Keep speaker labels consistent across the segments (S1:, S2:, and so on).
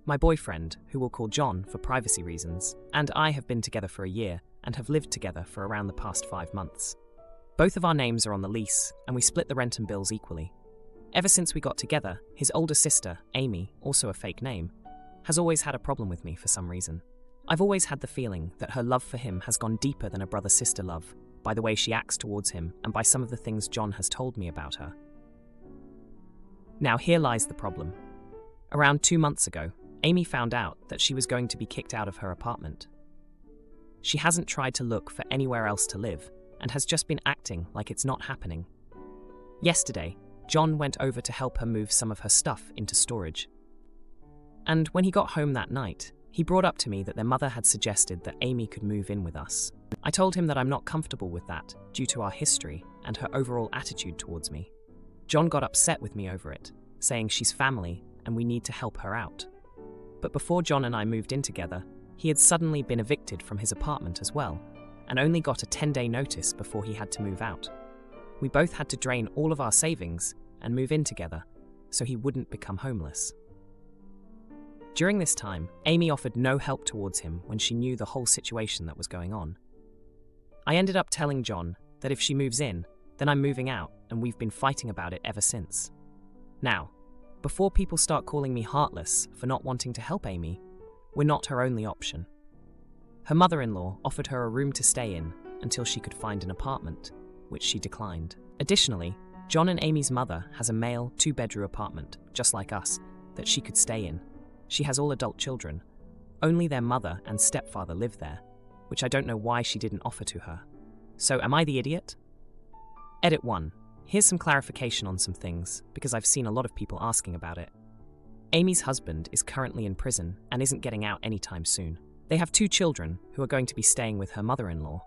S1: My boyfriend, who we'll call John for privacy reasons, and I have been together for a year and have lived together for around the past 5 months. Both of our names are on the lease, and we split the rent and bills equally. Ever since we got together, his older sister, Amy, also a fake name, has always had a problem with me for some reason. I've always had the feeling that her love for him has gone deeper than a brother-sister love, by the way she acts towards him and by some of the things John has told me about her. Now here lies the problem. Around 2 months ago, Amy found out that she was going to be kicked out of her apartment. She hasn't tried to look for anywhere else to live and has just been acting like it's not happening. Yesterday, John went over to help her move some of her stuff into storage. And when he got home that night, he brought up to me that their mother had suggested that Amy could move in with us. I told him that I'm not comfortable with that due to our history and her overall attitude towards me. John got upset with me over it, saying she's family and we need to help her out. But before John and I moved in together, he had suddenly been evicted from his apartment as well, and only got a 10-day notice before he had to move out. We both had to drain all of our savings and move in together, so he wouldn't become homeless. During this time, Amy offered no help towards him when she knew the whole situation that was going on. I ended up telling John that if she moves in, then I'm moving out, and we've been fighting about it ever since. Now, before people start calling me heartless for not wanting to help Amy, we're not her only option. Her mother-in-law offered her a room to stay in until she could find an apartment, which she declined. Additionally, John and Amy's mother has a male 2-bedroom apartment, just like us, that she could stay in. She has all adult children. Only their mother and stepfather live there, which I don't know why she didn't offer to her. So am I the idiot? Edit 1. Here's some clarification on some things, because I've seen a lot of people asking about it. Amy's husband is currently in prison and isn't getting out anytime soon. They have 2 children who are going to be staying with her mother-in-law.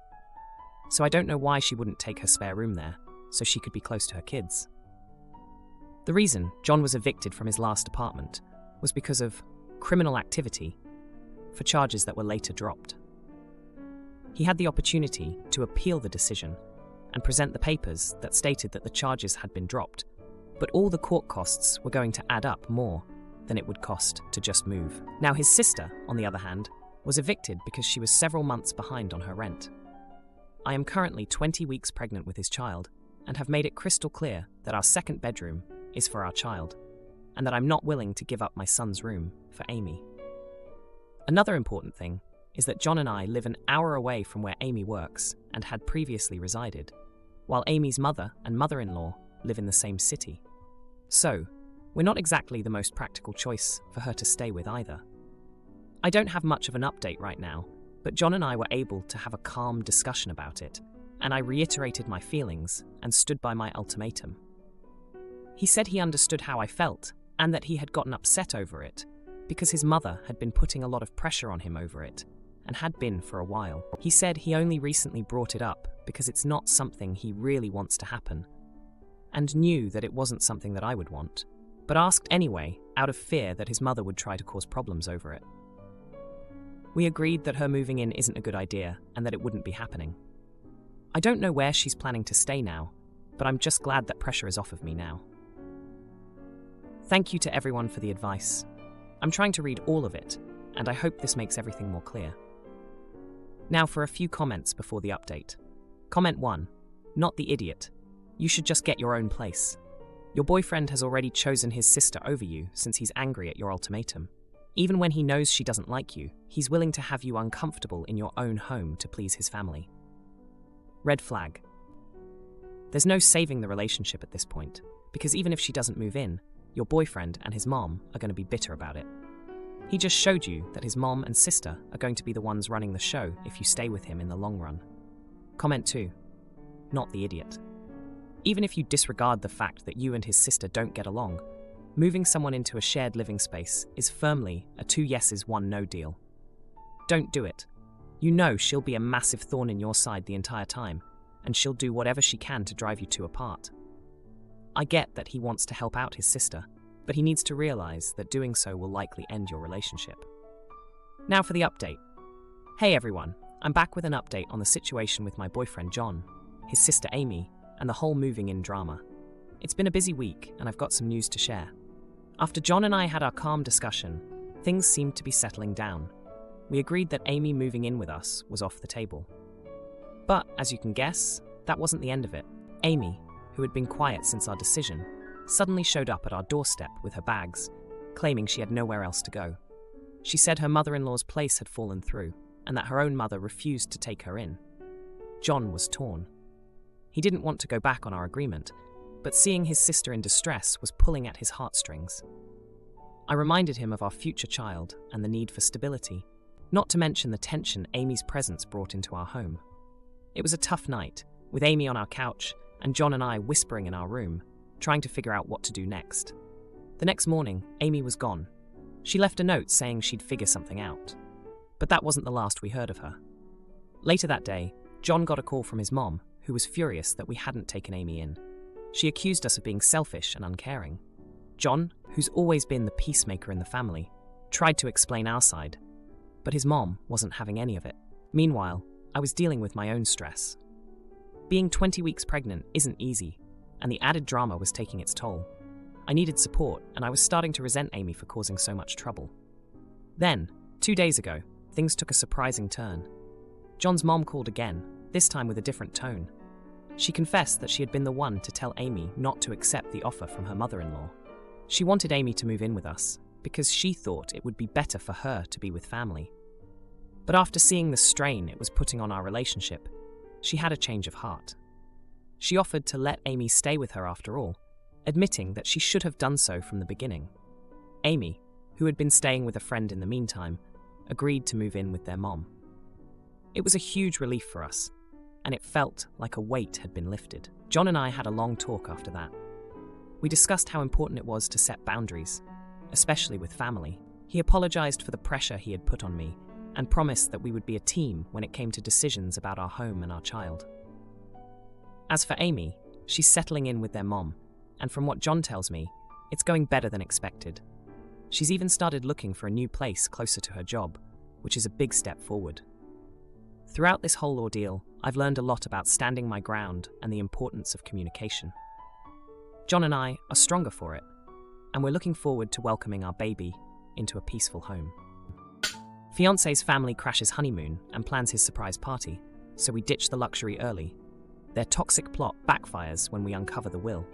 S1: So I don't know why she wouldn't take her spare room there, so she could be close to her kids. The reason John was evicted from his last apartment was because of criminal activity for charges that were later dropped. He had the opportunity to appeal the decision and present the papers that stated that the charges had been dropped, but all the court costs were going to add up more than it would cost to just move. Now his sister, on the other hand, was evicted because she was several months behind on her rent. I am currently 20 weeks pregnant with his child and have made it crystal clear that our 2nd bedroom is for our child and that I'm not willing to give up my son's room for Amy. Another important thing is that John and I live an hour away from where Amy works and had previously resided, while Amy's mother and mother-in-law live in the same city. So, we're not exactly the most practical choice for her to stay with either. I don't have much of an update right now, but John and I were able to have a calm discussion about it, and I reiterated my feelings and stood by my ultimatum. He said he understood how I felt and that he had gotten upset over it because his mother had been putting a lot of pressure on him over it, and had been for a while. He said he only recently brought it up because it's not something he really wants to happen, and knew that it wasn't something that I would want, but asked anyway out of fear that his mother would try to cause problems over it. We agreed that her moving in isn't a good idea and that it wouldn't be happening. I don't know where she's planning to stay now, but I'm just glad that pressure is off of me now. Thank you to everyone for the advice. I'm trying to read all of it, and I hope this makes everything more clear. Now for a few comments before the update. Comment 1. Not the idiot. You should just get your own place. Your boyfriend has already chosen his sister over you since he's angry at your ultimatum. Even when he knows she doesn't like you, he's willing to have you uncomfortable in your own home to please his family. Red flag. There's no saving the relationship at this point, because even if she doesn't move in, your boyfriend and his mom are going to be bitter about it. He just showed you that his mom and sister are going to be the ones running the show if you stay with him in the long run. Comment 2. Not the idiot. Even if you disregard the fact that you and his sister don't get along, moving someone into a shared living space is firmly a 2 yeses, 1 no deal. Don't do it. You know she'll be a massive thorn in your side the entire time, and she'll do whatever she can to drive you two apart. I get that he wants to help out his sister, but he needs to realize that doing so will likely end your relationship. Now for the update. Hey everyone, I'm back with an update on the situation with my boyfriend John, his sister Amy, and the whole moving in drama. It's been a busy week, and I've got some news to share. After John and I had our calm discussion, things seemed to be settling down. We agreed that Amy moving in with us was off the table. But, as you can guess, that wasn't the end of it. Amy, who had been quiet since our decision, suddenly showed up at our doorstep with her bags, claiming she had nowhere else to go. She said her mother-in-law's place had fallen through, and that her own mother refused to take her in. John was torn. He didn't want to go back on our agreement, but seeing his sister in distress was pulling at his heartstrings. I reminded him of our future child and the need for stability, not to mention the tension Amy's presence brought into our home. It was a tough night, with Amy on our couch and John and I whispering in our room, trying to figure out what to do next. The next morning, Amy was gone. She left a note saying she'd figure something out. But that wasn't the last we heard of her. Later that day, John got a call from his mom, who was furious that we hadn't taken Amy in. She accused us of being selfish and uncaring. John, who's always been the peacemaker in the family, tried to explain our side, but his mom wasn't having any of it. Meanwhile, I was dealing with my own stress. Being 20 weeks pregnant isn't easy, and the added drama was taking its toll. I needed support, and I was starting to resent Amy for causing so much trouble. Then, 2 days ago, things took a surprising turn. John's mom called again, this time with a different tone. She confessed that she had been the one to tell Amy not to accept the offer from her mother-in-law. She wanted Amy to move in with us, because she thought it would be better for her to be with family. But after seeing the strain it was putting on our relationship, she had a change of heart. She offered to let Amy stay with her after all, admitting that she should have done so from the beginning. Amy, who had been staying with a friend in the meantime, agreed to move in with their mom. It was a huge relief for us, and it felt like a weight had been lifted. John and I had a long talk after that. We discussed how important it was to set boundaries, especially with family. He apologized for the pressure he had put on me and promised that we would be a team when it came to decisions about our home and our child. As for Amy, she's settling in with their mom, and from what John tells me, it's going better than expected. She's even started looking for a new place closer to her job, which is a big step forward. Throughout this whole ordeal, I've learned a lot about standing my ground and the importance of communication. John and I are stronger for it, and we're looking forward to welcoming our baby into a peaceful home. Fiancé's family crashes honeymoon and plans his surprise party, so we ditch the luxury early. Their toxic plot backfires when we uncover the will.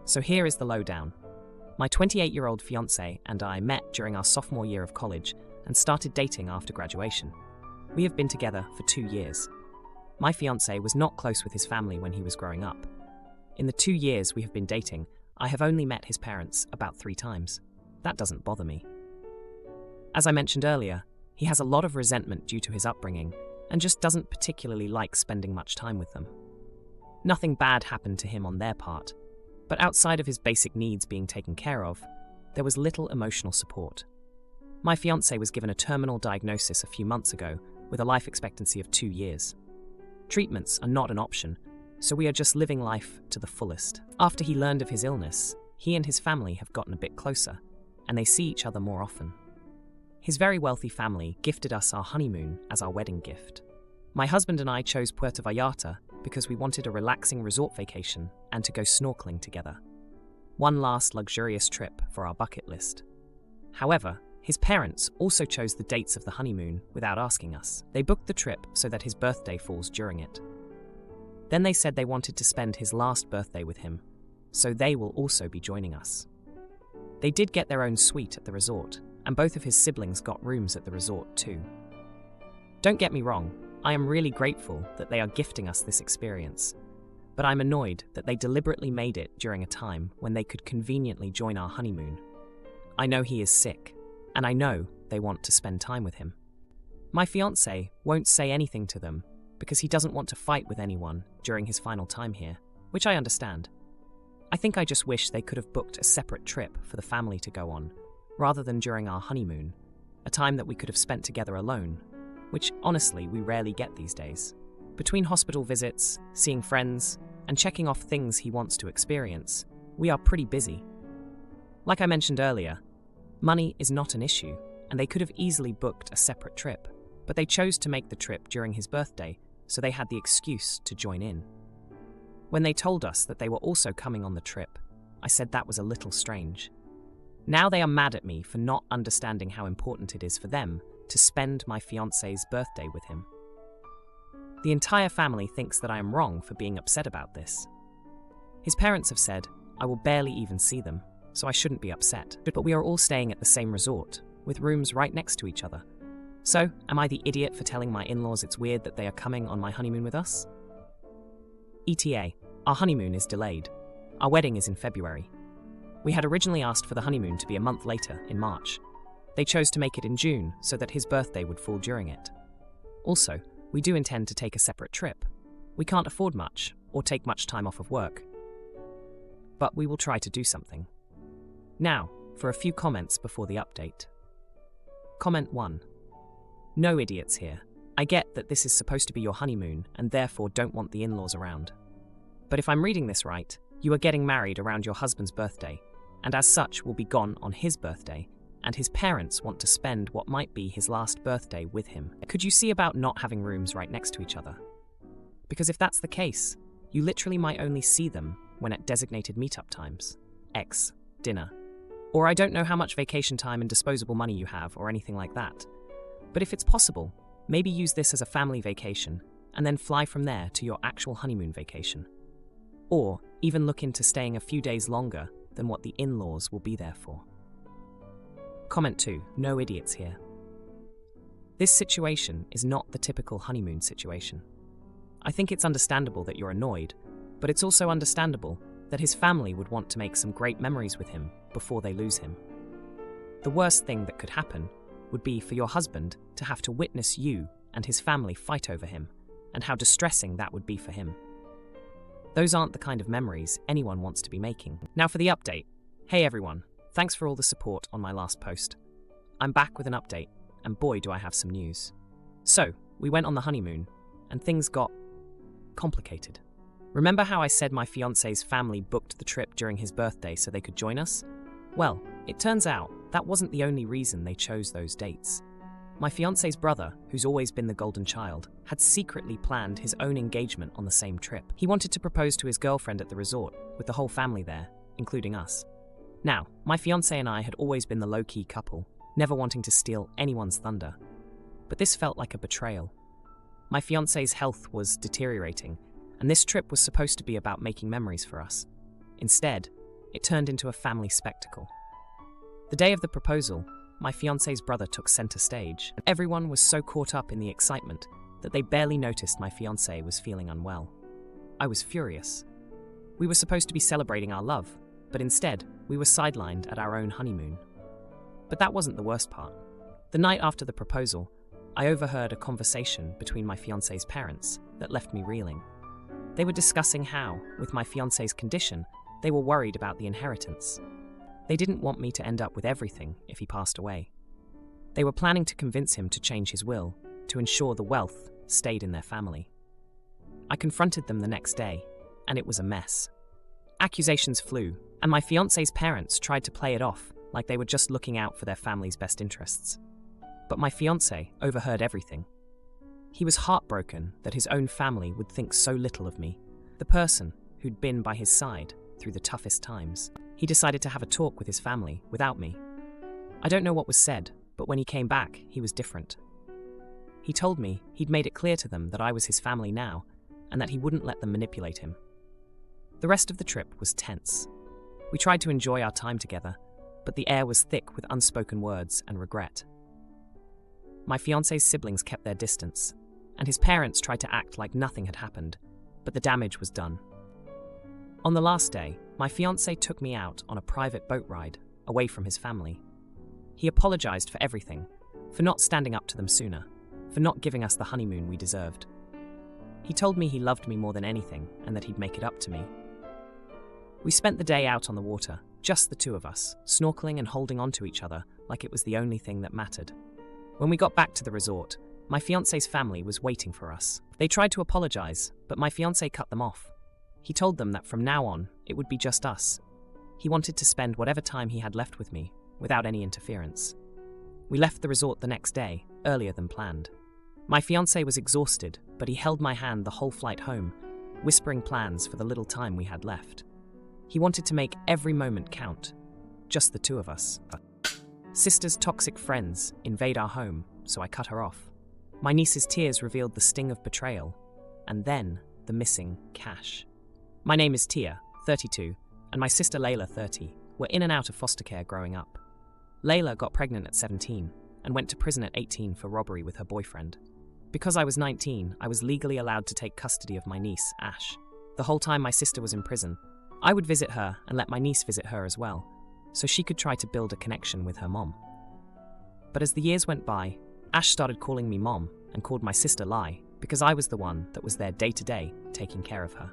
S1: So here is the lowdown. My 28-year-old fiancé and I met during our sophomore year of college and started dating after graduation. We have been together for 2 years. My fiancé was not close with his family when he was growing up. In the 2 years we have been dating, I have only met his parents about 3 times. That doesn't bother me. As I mentioned earlier, he has a lot of resentment due to his upbringing and just doesn't particularly like spending much time with them. Nothing bad happened to him on their part, but outside of his basic needs being taken care of, there was little emotional support. My fiancé was given a terminal diagnosis a few months ago with a life expectancy of 2 years. Treatments are not an option, so we are just living life to the fullest. After he learned of his illness, he and his family have gotten a bit closer, and they see each other more often. His very wealthy family gifted us our honeymoon as our wedding gift. My husband and I chose Puerto Vallarta because we wanted a relaxing resort vacation and to go snorkeling together. One last luxurious trip for our bucket list. However, his parents also chose the dates of the honeymoon without asking us. They booked the trip so that his birthday falls during it. Then they said they wanted to spend his last birthday with him, so they will also be joining us. They did get their own suite at the resort, and both of his siblings got rooms at the resort too. Don't get me wrong, I am really grateful that they are gifting us this experience, but I'm annoyed that they deliberately made it during a time when they could conveniently join our honeymoon. I know he is sick, and I know they want to spend time with him. My fiancé won't say anything to them because he doesn't want to fight with anyone during his final time here, which I understand. I think I just wish they could have booked a separate trip for the family to go on, rather than during our honeymoon, a time that we could have spent together alone, which honestly we rarely get these days. Between hospital visits, seeing friends, and checking off things he wants to experience, we are pretty busy. Like I mentioned earlier, money is not an issue, and they could have easily booked a separate trip, but they chose to make the trip during his birthday, so they had the excuse to join in. When they told us that they were also coming on the trip, I said that was a little strange. Now they are mad at me for not understanding how important it is for them to spend my fiancé's birthday with him. The entire family thinks that I am wrong for being upset about this. His parents have said I will barely even see them, so I shouldn't be upset. But we are all staying at the same resort, with rooms right next to each other. So, am I the idiot for telling my in-laws it's weird that they are coming on my honeymoon with us? ETA, our honeymoon is delayed. Our wedding is in February. We had originally asked for the honeymoon to be a month later, in March. They chose to make it in June so that his birthday would fall during it. Also, we do intend to take a separate trip. We can't afford much, or take much time off of work. But we will try to do something. Now, for a few comments before the update. Comment 1. No idiots here. I get that this is supposed to be your honeymoon and therefore don't want the in-laws around. But if I'm reading this right, you are getting married around your husband's birthday, and as such will be gone on his birthday, and his parents want to spend what might be his last birthday with him. Could you see about not having rooms right next to each other? Because if that's the case, you literally might only see them when at designated meetup times. X, dinner. Or I don't know how much vacation time and disposable money you have or anything like that. But if it's possible, maybe use this as a family vacation and then fly from there to your actual honeymoon vacation. Or even look into staying a few days longer than what the in-laws will be there for. Comment 2. No idiots here. This situation is not the typical honeymoon situation. I think it's understandable that you're annoyed, but it's also understandable that his family would want to make some great memories with him before they lose him. The worst thing that could happen would be for your husband to have to witness you and his family fight over him, and how distressing that would be for him. Those aren't the kind of memories anyone wants to be making. Now for the update. Hey everyone, thanks for all the support on my last post. I'm back with an update, and boy do I have some news. So, we went on the honeymoon, and things got complicated. Remember how I said my fiancé's family booked the trip during his birthday so they could join us? Well, it turns out that wasn't the only reason they chose those dates. My fiancé's brother, who's always been the golden child, had secretly planned his own engagement on the same trip. He wanted to propose to his girlfriend at the resort, with the whole family there, including us. Now, my fiancé and I had always been the low-key couple, never wanting to steal anyone's thunder. But this felt like a betrayal. My fiancé's health was deteriorating, and this trip was supposed to be about making memories for us. Instead, it turned into a family spectacle. The day of the proposal, my fiancé's brother took center stage, and everyone was so caught up in the excitement that they barely noticed my fiancé was feeling unwell. I was furious. We were supposed to be celebrating our love, but instead, we were sidelined at our own honeymoon. But that wasn't the worst part. The night after the proposal, I overheard a conversation between my fiancé's parents that left me reeling. They were discussing how, with my fiancé's condition, they were worried about the inheritance. They didn't want me to end up with everything if he passed away. They were planning to convince him to change his will to ensure the wealth stayed in their family. I confronted them the next day, and it was a mess. Accusations flew, and my fiancé's parents tried to play it off like they were just looking out for their family's best interests. But my fiancé overheard everything. He was heartbroken that his own family would think so little of me, the person who'd been by his side through the toughest times. He decided to have a talk with his family without me. I don't know what was said, but when he came back, he was different. He told me he'd made it clear to them that I was his family now, and that he wouldn't let them manipulate him. The rest of the trip was tense. We tried to enjoy our time together, but the air was thick with unspoken words and regret. My fiancé's siblings kept their distance, and his parents tried to act like nothing had happened, but the damage was done. On the last day, my fiancé took me out on a private boat ride, away from his family. He apologized for everything, for not standing up to them sooner, for not giving us the honeymoon we deserved. He told me he loved me more than anything, and that he'd make it up to me. We spent the day out on the water, just the two of us, snorkeling and holding on to each other like it was the only thing that mattered. When we got back to the resort, my fiancé's family was waiting for us. They tried to apologize, but my fiancé cut them off. He told them that from now on, it would be just us. He wanted to spend whatever time he had left with me, without any interference. We left the resort the next day, earlier than planned. My fiancé was exhausted, but he held my hand the whole flight home, whispering plans for the little time we had left. He wanted to make every moment count. just the two of us. Sister's toxic friends invade our home, so I cut her off. My niece's tears revealed the sting of betrayal, and then the missing cash. My name is Tia, 32, and my sister Layla, 30, were in and out of foster care growing up. Layla got pregnant at 17 and went to prison at 18 for robbery with her boyfriend. Because I was 19, I was legally allowed to take custody of my niece, Ash. The whole time my sister was in prison, I would visit her and let my niece visit her as well, so she could try to build a connection with her mom. But as the years went by, Ash started calling me mom and called my sister Lai because I was the one that was there day to day taking care of her.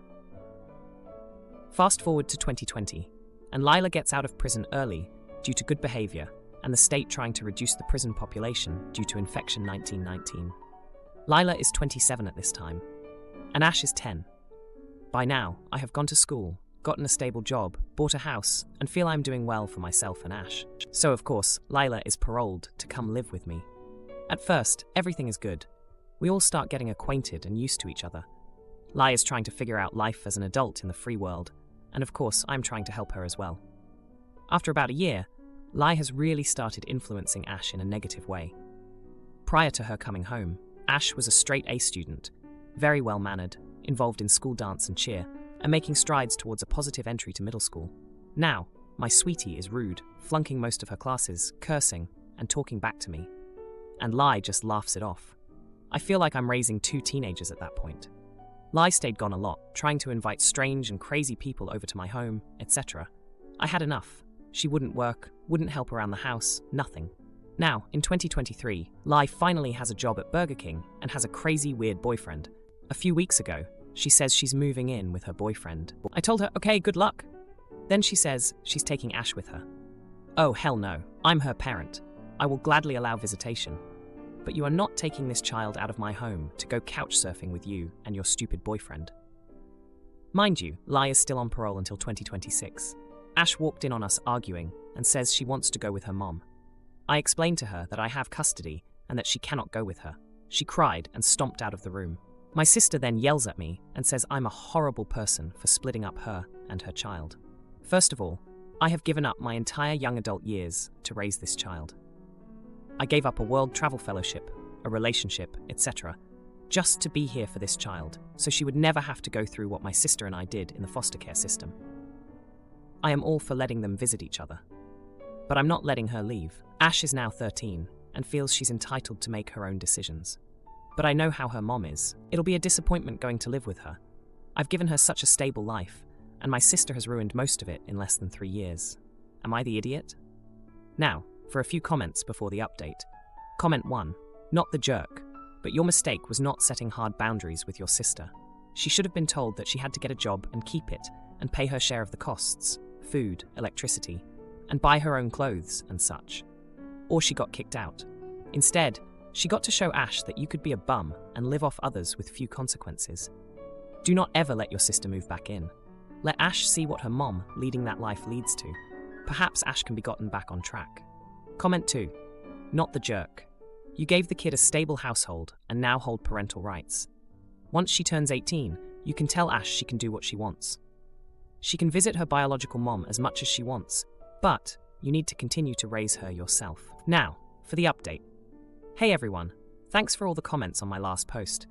S1: Fast forward to 2020, and Lila gets out of prison early due to good behavior and the state trying to reduce the prison population due to infection 1919. Lila is 27 at this time, and Ash is 10. By now, I have gone to school, gotten a stable job, bought a house, and feel I'm doing well for myself and Ash. So of course, Lila is paroled to come live with me. At first, everything is good. We all start getting acquainted and used to each other. Lai is trying to figure out life as an adult in the free world, and of course, I'm trying to help her as well. After about a year, Lai has really started influencing Ash in a negative way. Prior to her coming home, Ash was a straight A student, very well-mannered, involved in school dance and cheer, and making strides towards a positive entry to middle school. Now, my sweetie is rude, flunking most of her classes, cursing, and talking back to me. And Lai just laughs it off. I feel like I'm raising two teenagers at that point. Lai stayed gone a lot, trying to invite strange and crazy people over to my home, etc. I had enough. She wouldn't work, wouldn't help around the house, nothing. Now, in 2023, Lai finally has a job at Burger King and has a crazy weird boyfriend. A few weeks ago, she says she's moving in with her boyfriend. I told her, okay, good luck. Then she says she's taking Ash with her. Oh, hell no, I'm her parent. I will gladly allow visitation. But you are not taking this child out of my home to go couch surfing with you and your stupid boyfriend. Mind you, Lai is still on parole until 2026. Ash walked in on us arguing and says she wants to go with her mom. I explained to her that I have custody and that she cannot go with her. She cried and stomped out of the room. My sister then yells at me and says I'm a horrible person for splitting up her and her child. First of all, I have given up my entire young adult years to raise this child. I gave up a world travel fellowship, a relationship, etc., just to be here for this child, so she would never have to go through what my sister and I did in the foster care system. I am all for letting them visit each other. But I'm not letting her leave. Ash is now 13 and feels she's entitled to make her own decisions. But I know how her mom is. It'll be a disappointment going to live with her. I've given her such a stable life, and my sister has ruined most of it in less than 3 years. Am I the idiot? Now, for a few comments before the update. Comment 1. Not the jerk, but your mistake was not setting hard boundaries with your sister. She should have been told that she had to get a job and keep it, and pay her share of the costs, food, electricity, and buy her own clothes and such. Or she got kicked out. Instead, she got to show Ash that you could be a bum and live off others with few consequences. Do not ever let your sister move back in. Let Ash see what her mom leading that life leads to. Perhaps Ash can be gotten back on track. Comment 2. Not the jerk. You gave the kid a stable household and now hold parental rights. Once she turns 18, you can tell Ash she can do what she wants. She can visit her biological mom as much as she wants, but you need to continue to raise her yourself. Now, for the update. Hey everyone, thanks for all the comments on my last post.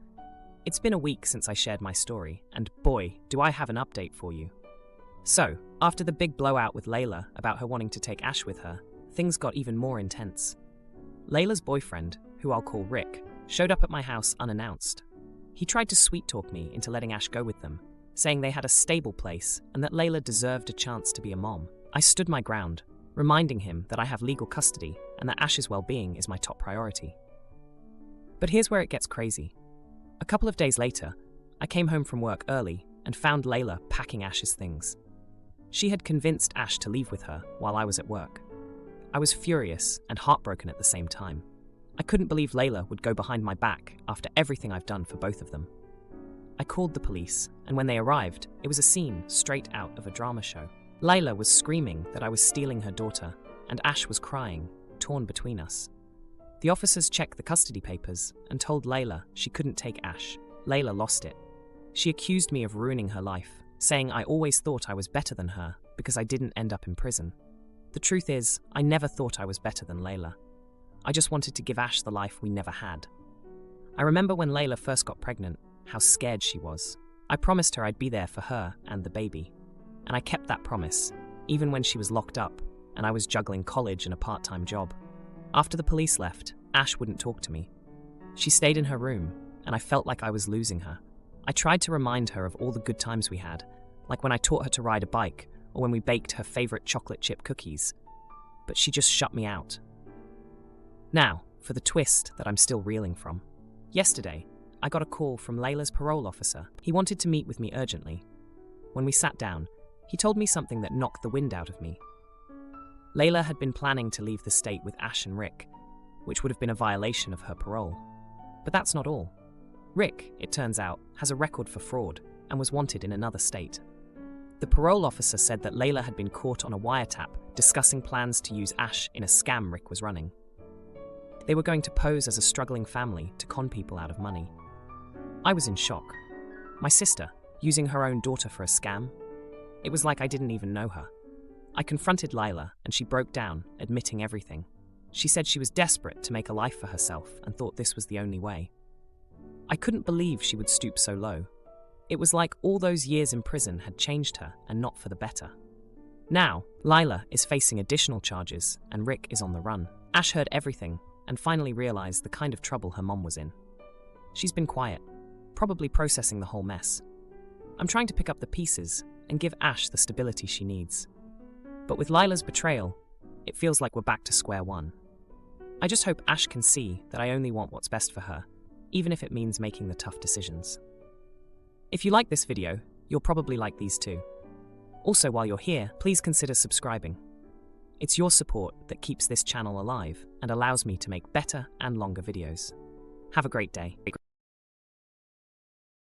S1: It's been a week since I shared my story, and boy, do I have an update for you. So, after the big blowout with Layla about her wanting to take Ash with her, things got even more intense. Layla's boyfriend, who I'll call Rick, showed up at my house unannounced. He tried to sweet-talk me into letting Ash go with them, saying they had a stable place and that Layla deserved a chance to be a mom. I stood my ground, reminding him that I have legal custody and that Ash's well-being is my top priority. But here's where it gets crazy. A couple of days later, I came home from work early and found Layla packing Ash's things. She had convinced Ash to leave with her while I was at work. I was furious and heartbroken at the same time. I couldn't believe Layla would go behind my back after everything I've done for both of them. I called the police, and when they arrived, it was a scene straight out of a drama show. Layla was screaming that I was stealing her daughter, and Ash was crying, torn between us. The officers checked the custody papers and told Layla she couldn't take Ash. Layla lost it. She accused me of ruining her life, saying I always thought I was better than her because I didn't end up in prison. The truth is, I never thought I was better than Layla. I just wanted to give Ash the life we never had. I remember when Layla first got pregnant, how scared she was. I promised her I'd be there for her and the baby. And I kept that promise, even when she was locked up and I was juggling college and a part-time job. After the police left, Ash wouldn't talk to me. She stayed in her room, and I felt like I was losing her. I tried to remind her of all the good times we had, like when I taught her to ride a bike or when we baked her favorite chocolate chip cookies. But she just shut me out. Now, for the twist that I'm still reeling from. Yesterday, I got a call from Layla's parole officer. He wanted to meet with me urgently. When we sat down, he told me something that knocked the wind out of me. Layla had been planning to leave the state with Ash and Rick, which would have been a violation of her parole. But that's not all. Rick, it turns out, has a record for fraud and was wanted in another state. The parole officer said that Layla had been caught on a wiretap discussing plans to use Ash in a scam Rick was running. They were going to pose as a struggling family to con people out of money. I was in shock. My sister, using her own daughter for a scam? It was like I didn't even know her. I confronted Layla and she broke down, admitting everything. She said she was desperate to make a life for herself and thought this was the only way. I couldn't believe she would stoop so low. It was like all those years in prison had changed her and not for the better. Now, Layla is facing additional charges and Rick is on the run. Ash heard everything and finally realized the kind of trouble her mom was in. She's been quiet, probably processing the whole mess. I'm trying to pick up the pieces and give Ash the stability she needs. But with Layla's betrayal, it feels like we're back to square one. I just hope Ash can see that I only want what's best for her, even if it means making the tough decisions. If you like this video, you'll probably like these too. Also, while you're here, please consider subscribing. It's your support that keeps this channel alive and allows me to make better and longer videos. Have a great day.